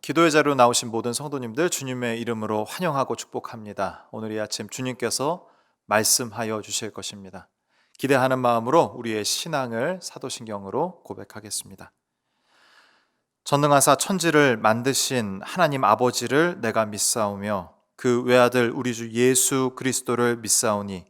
기도의 자리로 나오신 모든 성도님들 주님의 이름으로 환영하고 축복합니다. 오늘 이 아침 주님께서 말씀하여 주실 것입니다. 기대하는 마음으로 우리의 신앙을 사도신경으로 고백하겠습니다. 전능하사 천지를 만드신 하나님 아버지를 내가 믿사오며 그 외아들 우리 주 예수 그리스도를 믿사오니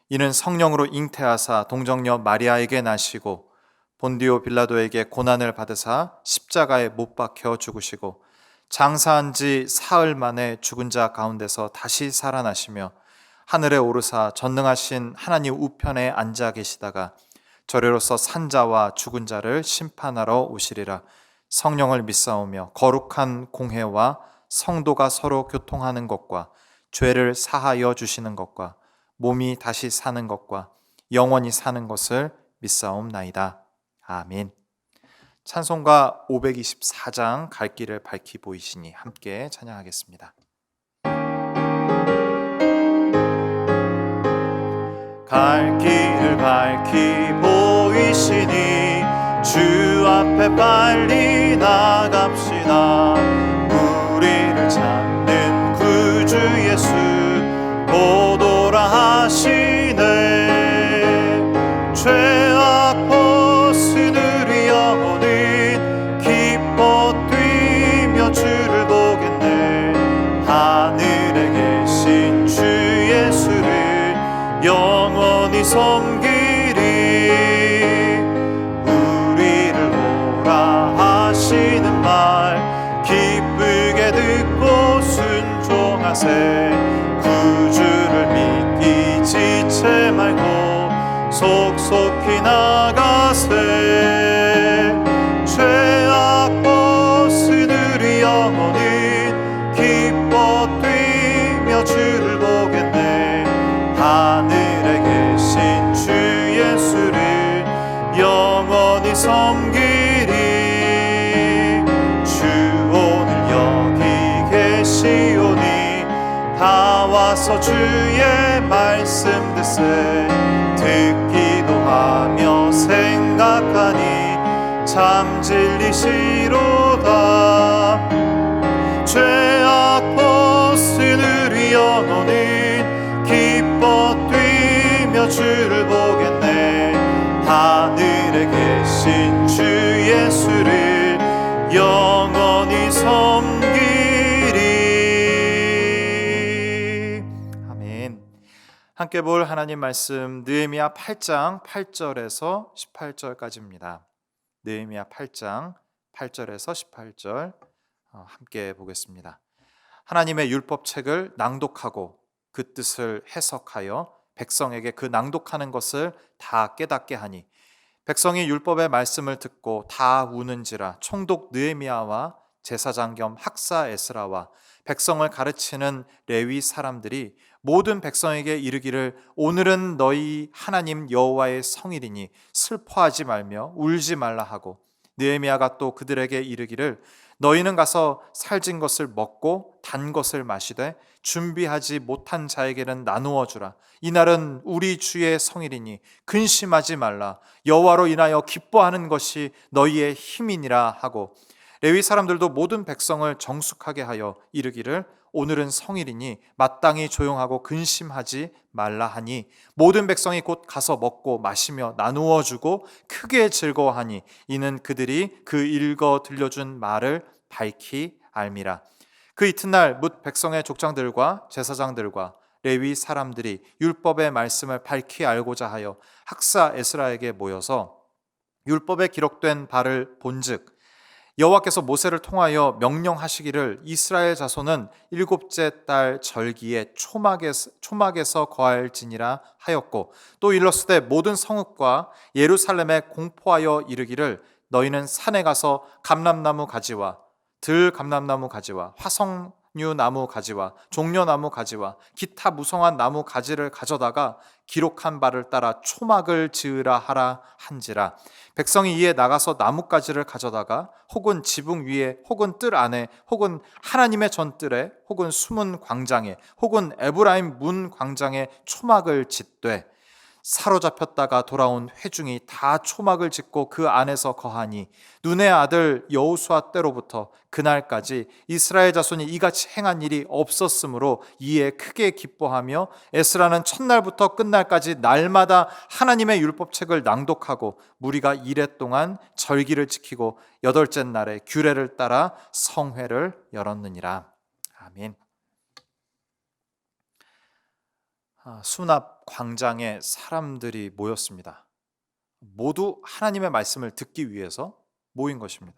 이는 성령으로 잉태하사 동정녀 마리아에게 나시고 본디오 빌라도에게 고난을 받으사 십자가에 못 박혀 죽으시고 장사한 지 사흘 만에 죽은 자 가운데서 다시 살아나시며 하늘에 오르사 전능하신 하나님 우편에 앉아 계시다가 저리로서 산자와 죽은 자를 심판하러 오시리라. 성령을 믿사오며 거룩한 공회와 성도가 서로 교통하는 것과 죄를 사하여 주시는 것과 몸이 다시 사는 것과 영원히 사는 것을 믿사옵나이다. 아멘. 찬송가 524장 갈 길을 밝히 보이시니 함께 찬양하겠습니다. 갈 길을 밝히 보이시니 주 앞에 빨리 나갑시다. 우리를 찾는 구주 예수 오도라 하시네. 죄악 벗으느리 영혼은 기뻐 뛰며 주를 보겠네. 하늘에 계신 주 예수를 영원히 섬기리. 우리를 오라 하시는 말 기쁘게 듣고 순종하세. 구주를 믿기 지체 말고 속속히 나가세. 죄악 벗으느리 영혼은 기뻐 뛰며 주를 보겠네. 하늘에 계신 주 예수를 영원히 섬기리. 주 오늘 여기 계시오니 다 와서 주의 말씀 듣세. 듣기도 하며 생각하니 참 진리시로다. 죄악 벗으느리 영혼은 기뻐 뛰며 주를 보겠네. 하늘에 계신 주 예수를 영원히 섬기리. 아멘. 함께 볼 하나님 말씀 느헤미야 8장 8절에서 18절까지입니다. 느헤미야 8장 8절에서 18절 함께 보겠습니다. 하나님의 율법책을 낭독하고 그 뜻을 해석하여 백성에게 그 낭독하는 것을 다 깨닫게 하니 백성이 율법의 말씀을 듣고 다 우는지라. 총독 느헤미야와 제사장 겸 학사 에스라와 백성을 가르치는 레위 사람들이 모든 백성에게 이르기를 오늘은 너희 하나님 여호와의 성일이니 슬퍼하지 말며 울지 말라 하고, 느헤미야가 또 그들에게 이르기를 너희는 가서 살진 것을 먹고 단 것을 마시되 준비하지 못한 자에게는 나누어 주라. 이날은 우리 주의 성일이니 근심하지 말라. 여호와로 인하여 기뻐하는 것이 너희의 힘이니라 하고, 레위 사람들도 모든 백성을 정숙하게 하여 이르기를 오늘은 성일이니 마땅히 조용하고 근심하지 말라 하니 모든 백성이 곧 가서 먹고 마시며 나누어 주고 크게 즐거워하니 이는 그들이 그 읽어 들려준 말을 밝히 알미라. 그 이튿날 뭇 백성의 족장들과 제사장들과 레위 사람들이 율법의 말씀을 밝히 알고자 하여 학사 에스라에게 모여서 율법에 기록된 바를 본즉 여호와께서 모세를 통하여 명령하시기를 이스라엘 자손은 일곱째 달 절기에 초막에서 거할지니라 하였고, 또 일렀으되 모든 성읍과 예루살렘에 공포하여 이르기를 너희는 산에 가서 감람나무 가지와 들감람나무 가지와 화석류나무 가지와 종려나무 가지와 기타 무성한 나무 가지를 가져다가 기록한 바를 따라 초막을 지으라 하라 한지라. 백성이 이에 나가서 나뭇가지를 가져다가 혹은 지붕 위에 혹은 뜰 안에 혹은 하나님의 전뜰에 혹은 숨은 광장에 혹은 에브라임 문 광장에 초막을 짓되 사로잡혔다가 돌아온 회중이 다 초막을 짓고 그 안에서 거하니 눈의 아들 여호수아 때로부터 그날까지 이스라엘 자손이 이같이 행한 일이 없었으므로 이에 크게 기뻐하며 에스라는 첫날부터 끝날까지 날마다 하나님의 율법책을 낭독하고 무리가 이레 동안 절기를 지키고 여덟째 날에 규례를 따라 성회를 열었느니라. 아멘. 수납 광장에 사람들이 모였습니다. 모두 하나님의 말씀을 듣기 위해서 모인 것입니다.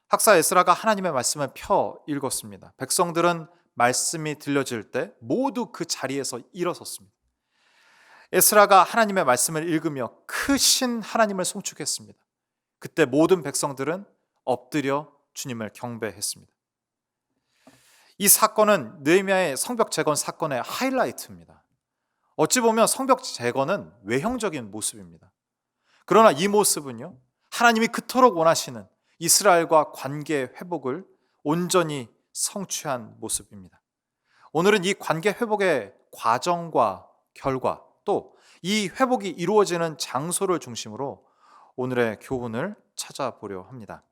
학사 에스라가 하나님의 말씀을 펴 읽었습니다. 백성들은 말씀이 들려질 때 모두 그 자리에서 일어섰습니다. 에스라가 하나님의 말씀을 읽으며 크신 하나님을 송축했습니다. 그때 모든 백성들은 엎드려 주님을 경배했습니다. 이 사건은 느헤미야의 성벽 재건 사건의 하이라이트입니다. 어찌 보면 성벽 재건은 외형적인 모습입니다. 그러나 이 모습은요, 하나님이 그토록 원하시는 이스라엘과 관계 회복을 온전히 성취한 모습입니다. 오늘은 이 관계 회복의 과정과 결과, 또 이 회복이 이루어지는 장소를 중심으로 오늘의 교훈을 찾아보려 합니다.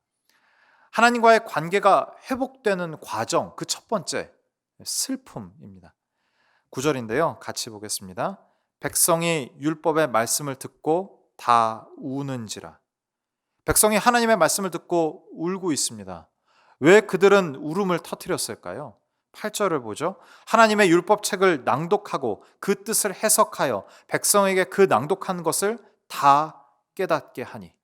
하나님과의 관계가 회복되는 과정, 그 첫 번째, 슬픔입니다. 9절인데요. 같이 보겠습니다. 백성이 율법의 말씀을 듣고 다 우는지라. 백성이 하나님의 말씀을 듣고 울고 있습니다. 왜 그들은 울음을 터뜨렸을까요? 8절을 보죠. 하나님의 율법책을 낭독하고 그 뜻을 해석하여 백성에게 그 낭독한 것을 다 깨닫게 하니.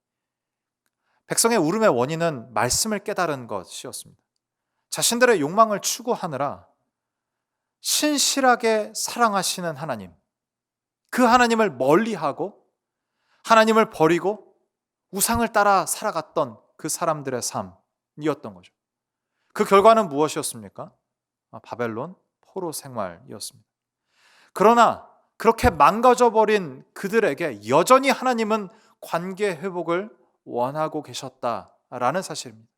백성의 울음의 원인은 말씀을 깨달은 것이었습니다. 자신들의 욕망을 추구하느라 신실하게 사랑하시는 하나님, 그 하나님을 멀리하고 하나님을 버리고 우상을 따라 살아갔던 그 사람들의 삶이었던 거죠. 그 결과는 무엇이었습니까? 바벨론 포로 생활이었습니다. 그러나 그렇게 망가져버린 그들에게 여전히 하나님은 관계 회복을 원하고 계셨다라는 사실입니다.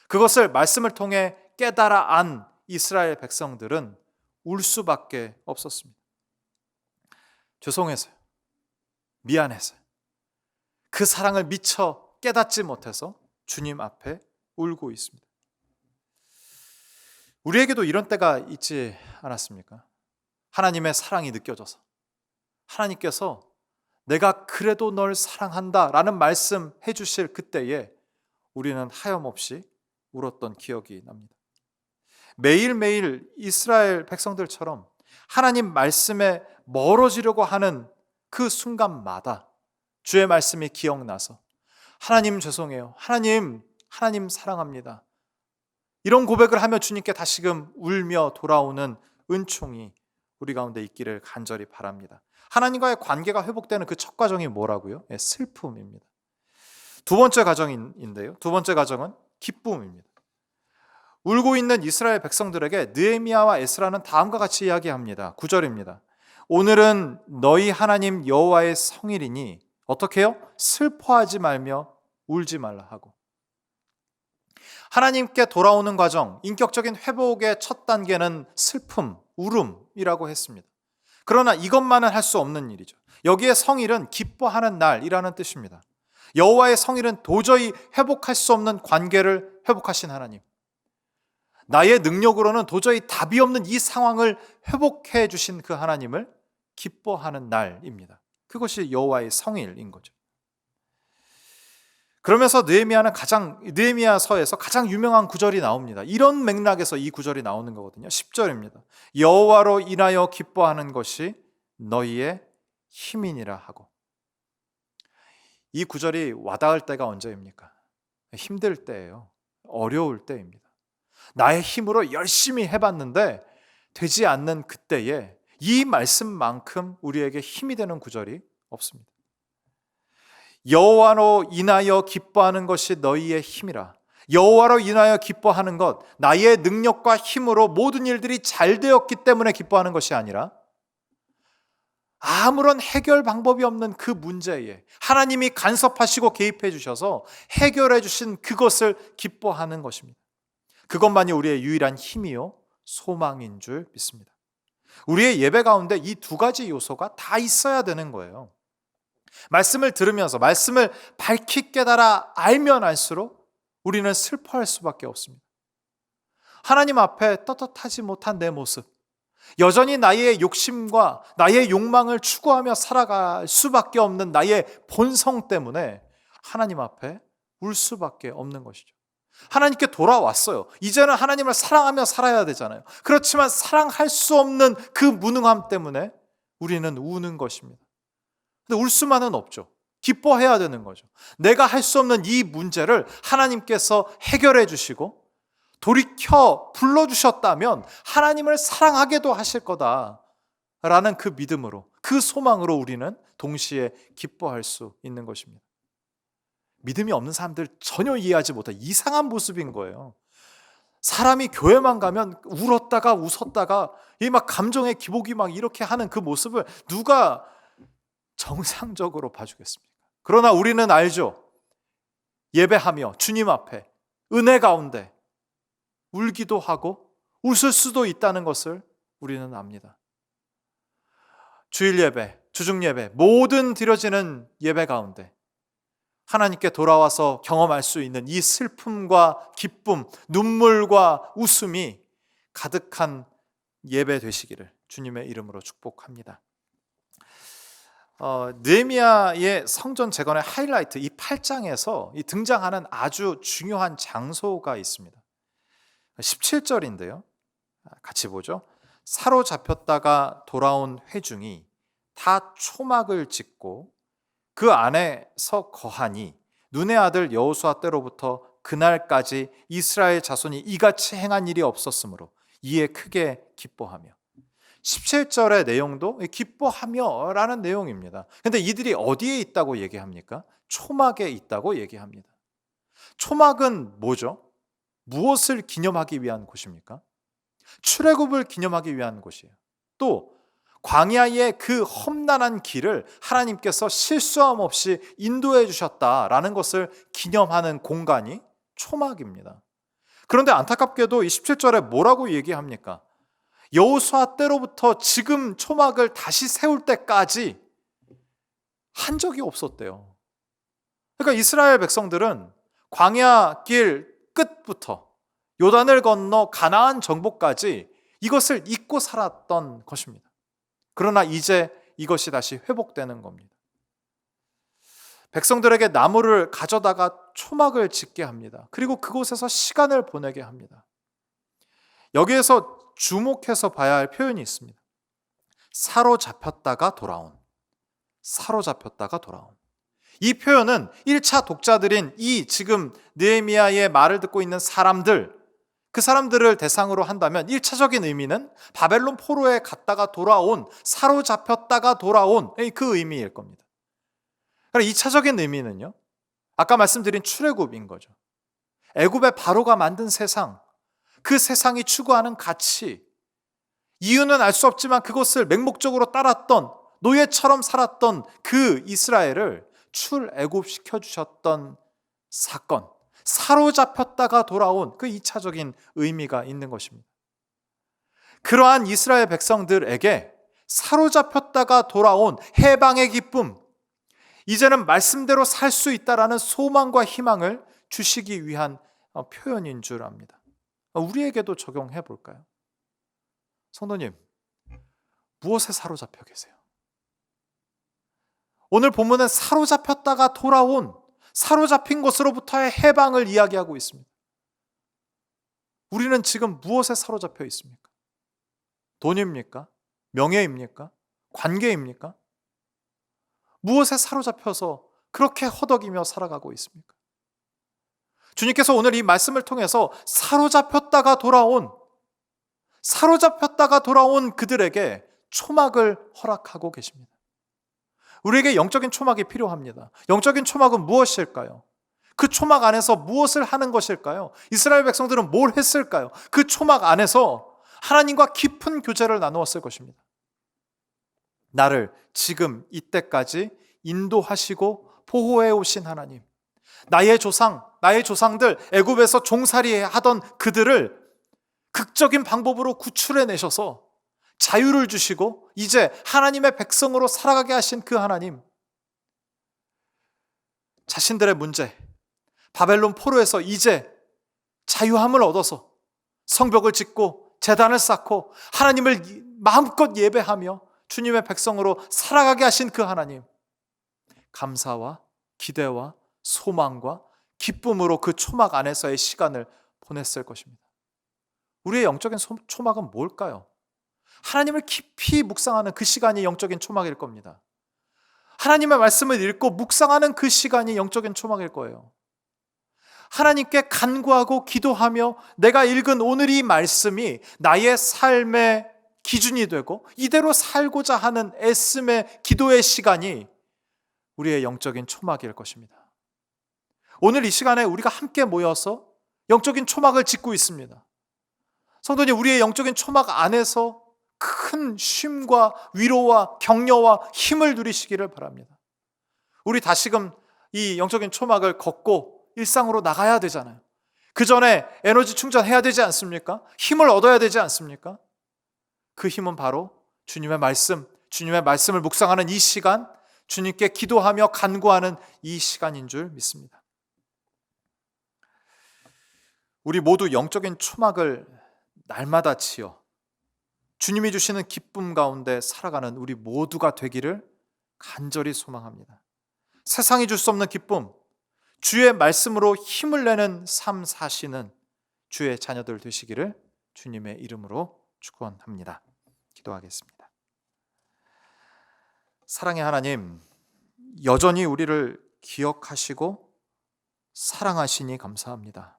그것을 말씀을 통해 깨달아 안 이스라엘 백성들은 울 수밖에 없었습니다. 죄송해서요. 미안해서요. 그 사랑을 미처 깨닫지 못해서 주님 앞에 울고 있습니다. 우리에게도 이런 때가 있지 않았습니까? 하나님의 사랑이 느껴져서 하나님께서 내가 그래도 널 사랑한다 라는 말씀 해주실 그때에 우리는 하염없이 울었던 기억이 납니다. 매일매일 이스라엘 백성들처럼 하나님 말씀에 멀어지려고 하는 그 순간마다 주의 말씀이 기억나서 하나님 죄송해요. 하나님 사랑합니다. 이런 고백을 하며 주님께 다시금 울며 돌아오는 은총이 우리 가운데 있기를 간절히 바랍니다. 하나님과의 관계가 회복되는 그 첫 과정이 뭐라고요? 슬픔입니다. 두 번째 과정인데요. 두 번째 과정은 기쁨입니다. 울고 있는 이스라엘 백성들에게 느헤미야와 에스라는 다음과 같이 이야기합니다. 9절입니다. 오늘은 너희 하나님 여호와의 성일이니 어떻게 해요? 슬퍼하지 말며 울지 말라 하고. 하나님께 돌아오는 과정, 인격적인 회복의 첫 단계는 슬픔, 울음이라고 했습니다. 그러나 이것만은 할 수 없는 일이죠. 여기에 성일은 기뻐하는 날이라는 뜻입니다. 여호와의 성일은 도저히 회복할 수 없는 관계를 회복하신 하나님. 나의 능력으로는 도저히 답이 없는 이 상황을 회복해 주신 그 하나님을 기뻐하는 날입니다. 그것이 여호와의 성일인 거죠. 그러면서 느헤미야서에서 가장 유명한 구절이 나옵니다. 이런 맥락에서 이 구절이 나오는 거거든요. 10절입니다. 여호와로 인하여 기뻐하는 것이 너희의 힘이니라 하고. 이 구절이 와닿을 때가 언제입니까? 힘들 때예요. 어려울 때입니다. 나의 힘으로 열심히 해봤는데 되지 않는 그때에 이 말씀만큼 우리에게 힘이 되는 구절이 없습니다. 여호와로 인하여 기뻐하는 것이 너희의 힘이라. 여호와로 인하여 기뻐하는 것, 나의 능력과 힘으로 모든 일들이 잘 되었기 때문에 기뻐하는 것이 아니라 아무런 해결 방법이 없는 그 문제에 하나님이 간섭하시고 개입해 주셔서 해결해 주신 그것을 기뻐하는 것입니다. 그것만이 우리의 유일한 힘이요 소망인 줄 믿습니다. 우리의 예배 가운데 이 두 가지 요소가 다 있어야 되는 거예요. 말씀을 들으면서 말씀을 밝히 깨달아 알면 알수록 우리는 슬퍼할 수밖에 없습니다. 하나님 앞에 떳떳하지 못한 내 모습, 여전히 나의 욕심과 나의 욕망을 추구하며 살아갈 수밖에 없는 나의 본성 때문에 하나님 앞에 울 수밖에 없는 것이죠. 하나님께 돌아왔어요. 이제는 하나님을 사랑하며 살아야 되잖아요. 그렇지만 사랑할 수 없는 그 무능함 때문에 우리는 우는 것입니다. 근데 울 수만은 없죠. 기뻐해야 되는 거죠. 내가 할 수 없는 이 문제를 하나님께서 해결해 주시고 돌이켜 불러주셨다면 하나님을 사랑하게도 하실 거다라는 그 믿음으로, 그 소망으로 우리는 동시에 기뻐할 수 있는 것입니다. 믿음이 없는 사람들 전혀 이해하지 못한 이상한 모습인 거예요. 사람이 교회만 가면 울었다가 웃었다가 이 막 감정의 기복이 막 이렇게 하는 그 모습을 누가 정상적으로 봐주겠습니까? 그러나 우리는 알죠. 예배하며 주님 앞에 은혜 가운데 울기도 하고 웃을 수도 있다는 것을 우리는 압니다. 주일 예배, 주중 예배, 모든 드려지는 예배 가운데 하나님께 돌아와서 경험할 수 있는 이 슬픔과 기쁨, 눈물과 웃음이 가득한 예배 되시기를 주님의 이름으로 축복합니다. 느헤미야의 성전 재건의 하이라이트, 이 8장에서 등장하는 아주 중요한 장소가 있습니다. 17절인데요. 같이 보죠. 사로잡혔다가 돌아온 회중이 다 초막을 짓고 그 안에서 거하니 눈의 아들 여호수아 때로부터 그날까지 이스라엘 자손이 이같이 행한 일이 없었으므로 이에 크게 기뻐하며. 17절의 내용도 기뻐하며 라는 내용입니다. 근데 이들이 어디에 있다고 얘기합니까? 초막에 있다고 얘기합니다. 초막은 뭐죠? 무엇을 기념하기 위한 곳입니까? 출애굽을 기념하기 위한 곳이에요. 또 광야의 그 험난한 길을 하나님께서 실수함 없이 인도해 주셨다라는 것을 기념하는 공간이 초막입니다. 그런데 안타깝게도 이 17절에 뭐라고 얘기합니까? 여호수아 때로부터 지금 초막을 다시 세울 때까지 한 적이 없었대요. 그러니까 이스라엘 백성들은 광야 길 끝부터 요단을 건너 가나안 정복까지 이것을 잊고 살았던 것입니다. 그러나 이제 이것이 다시 회복되는 겁니다. 백성들에게 나무를 가져다가 초막을 짓게 합니다. 그리고 그곳에서 시간을 보내게 합니다. 여기에서 주목해서 봐야 할 표현이 있습니다. 사로잡혔다가 돌아온. 사로잡혔다가 돌아온. 이 표현은 1차 독자들인 이 지금 느헤미야의 말을 듣고 있는 사람들, 그 사람들을 대상으로 한다면 1차적인 의미는 바벨론 포로에 갔다가 돌아온, 사로잡혔다가 돌아온 그 의미일 겁니다. 그럼 2차적인 의미는요, 아까 말씀드린 출애굽인 거죠. 애굽의 바로가 만든 세상, 그 세상이 추구하는 가치, 이유는 알 수 없지만 그것을 맹목적으로 따랐던, 노예처럼 살았던 그 이스라엘을 출애굽시켜 주셨던 사건, 사로잡혔다가 돌아온 그 2차적인 의미가 있는 것입니다. 그러한 이스라엘 백성들에게 사로잡혔다가 돌아온 해방의 기쁨, 이제는 말씀대로 살 수 있다라는 소망과 희망을 주시기 위한 표현인 줄 압니다. 우리에게도 적용해 볼까요? 성도님, 무엇에 사로잡혀 계세요? 오늘 본문은 사로잡혔다가 돌아온, 사로잡힌 것으로부터의 해방을 이야기하고 있습니다. 우리는 지금 무엇에 사로잡혀 있습니까? 돈입니까? 명예입니까? 관계입니까? 무엇에 사로잡혀서 그렇게 허덕이며 살아가고 있습니까? 주님께서 오늘 이 말씀을 통해서 사로잡혔다가 돌아온 그들에게 초막을 허락하고 계십니다. 우리에게 영적인 초막이 필요합니다. 영적인 초막은 무엇일까요? 그 초막 안에서 무엇을 하는 것일까요? 이스라엘 백성들은 뭘 했을까요? 그 초막 안에서 하나님과 깊은 교제를 나누었을 것입니다. 나를 지금 이때까지 인도하시고 보호해 오신 하나님, 나의 조상들 애굽에서 종살이 하던 그들을 극적인 방법으로 구출해 내셔서 자유를 주시고 이제 하나님의 백성으로 살아가게 하신 그 하나님, 자신들의 문제, 바벨론 포로에서 이제 자유함을 얻어서 성벽을 짓고 제단을 쌓고 하나님을 마음껏 예배하며 주님의 백성으로 살아가게 하신 그 하나님, 감사와 기대와 소망과 기쁨으로 그 초막 안에서의 시간을 보냈을 것입니다. 우리의 영적인 초막은 뭘까요? 하나님을 깊이 묵상하는 그 시간이 영적인 초막일 겁니다. 하나님의 말씀을 읽고 묵상하는 그 시간이 영적인 초막일 거예요. 하나님께 간구하고 기도하며 내가 읽은 오늘 이 말씀이 나의 삶의 기준이 되고 이대로 살고자 하는 애씀의 기도의 시간이 우리의 영적인 초막일 것입니다. 오늘 이 시간에 우리가 함께 모여서 영적인 초막을 짓고 있습니다. 성도님, 우리의 영적인 초막 안에서 큰 쉼과 위로와 격려와 힘을 누리시기를 바랍니다. 우리 다시금 이 영적인 초막을 걷고 일상으로 나가야 되잖아요. 그 전에 에너지 충전해야 되지 않습니까? 힘을 얻어야 되지 않습니까? 그 힘은 바로 주님의 말씀을 묵상하는 이 시간, 주님께 기도하며 간구하는 이 시간인 줄 믿습니다. 우리 모두 영적인 초막을 날마다 지어 주님이 주시는 기쁨 가운데 살아가는 우리 모두가 되기를 간절히 소망합니다. 세상이 줄 수 없는 기쁨, 주의 말씀으로 힘을 내는 삶 사시는 주의 자녀들 되시기를 주님의 이름으로 축원합니다. 기도하겠습니다. 사랑의 하나님, 여전히 우리를 기억하시고 사랑하시니 감사합니다.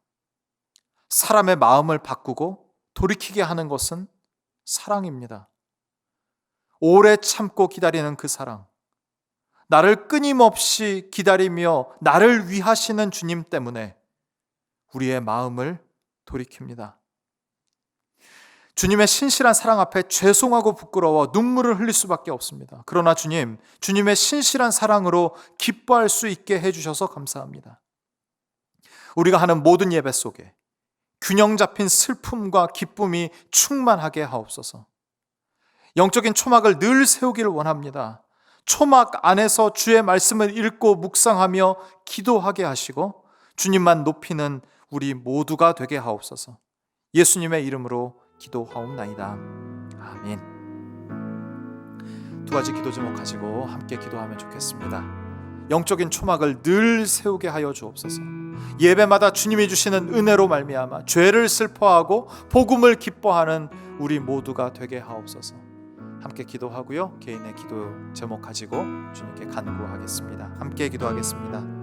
사람의 마음을 바꾸고 돌이키게 하는 것은 사랑입니다. 오래 참고 기다리는 그 사랑, 나를 끊임없이 기다리며 나를 위하시는 주님 때문에 우리의 마음을 돌이킵니다. 주님의 신실한 사랑 앞에 죄송하고 부끄러워 눈물을 흘릴 수밖에 없습니다. 그러나 주님, 주님의 신실한 사랑으로 기뻐할 수 있게 해주셔서 감사합니다. 우리가 하는 모든 예배 속에 균형 잡힌 슬픔과 기쁨이 충만하게 하옵소서. 영적인 초막을 늘 세우기를 원합니다. 초막 안에서 주의 말씀을 읽고 묵상하며 기도하게 하시고 주님만 높이는 우리 모두가 되게 하옵소서. 예수님의 이름으로 기도하옵나이다. 아멘. 두 가지 기도 제목 가지고 함께 기도하면 좋겠습니다. 영적인 초막을 늘 세우게 하여 주옵소서. 예배마다 주님이 주시는 은혜로 말미암아 죄를 슬퍼하고 복음을 기뻐하는 우리 모두가 되게 하옵소서. 함께 기도하고요, 개인의 기도 제목 가지고 주님께 간구하겠습니다. 함께 기도하겠습니다.